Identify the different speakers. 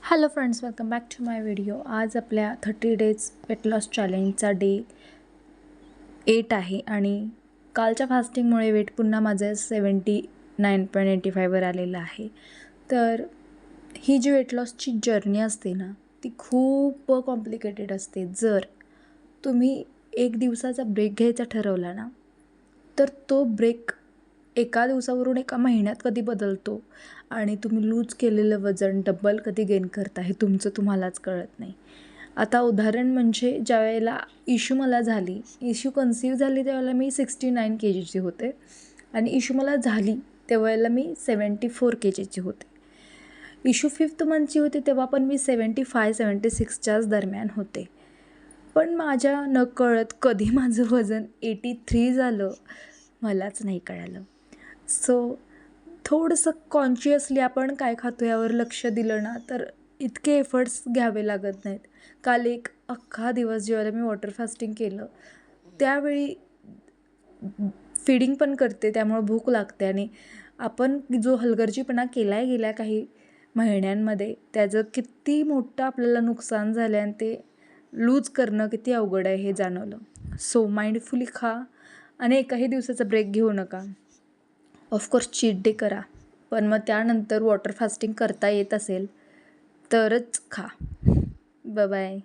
Speaker 1: Hello friends, welcome back to my video. आज आपल्या 30 days weight loss चॅलेंजचा day 8 आहे आणि कालच्या फास्टिंगमुळे वेट पुन्हा माझं 79.85वर आलेलं आहे. तर ही जी वेट लॉसची जर्नी असते ना, ती खूप कॉम्प्लिकेटेड असते. जर तुम्ही एक दिवसाचा ब्रेक घ्यायचा ठरवला ना, तर तो ब्रेक एका दिवसावरून एका महिन्यात कधी बदलतो आणि तुम्ही लूज केलेलं वजन डबल कधी गेन करता हे तुमचं तुम्हालाच कळत नाही. आता उदाहरण म्हणजे ज्यावेळेला इशू मला झाली, इशू कन्सीव्ह झाली त्यावेळेला मी 69 kgची होते आणि इशू मला झाली त्यावेळेला मी 74 kgची होते. इशू 5th मंथची होती तेव्हा पण मी 75-76च्याच दरम्यान होते. पण माझ्या नकळत कधी माझं वजन 83 झालं मलाच नाही कळालं. सो थोडंसं कॉन्शियसली आपण काय खातो यावर लक्ष दिलं ना, तर इतके एफर्ट्स घ्यावे लागत नाहीत. काल एक अख्खा दिवस जेव्हा मी वॉटर फास्टिंग केलं त्यावेळी फीडिंग पण करते, त्यामुळं भूक लागते आणि आपण जो हलगर्जीपणा केला आहे गेल्या काही महिन्यांमध्ये त्याचं किती मोठं आपल्याला नुकसान झालं आहे आणि ते लूज करणं किती अवघड आहे हे जाणवलं. सो माइंडफुली खा आणि एकाही दिवसाचा ब्रेक घेऊ नका. ऑफकोर्स चीट डे करा, पण मग त्यानंतर वॉटर फास्टिंग करता येत असेल तरच खा. बाय.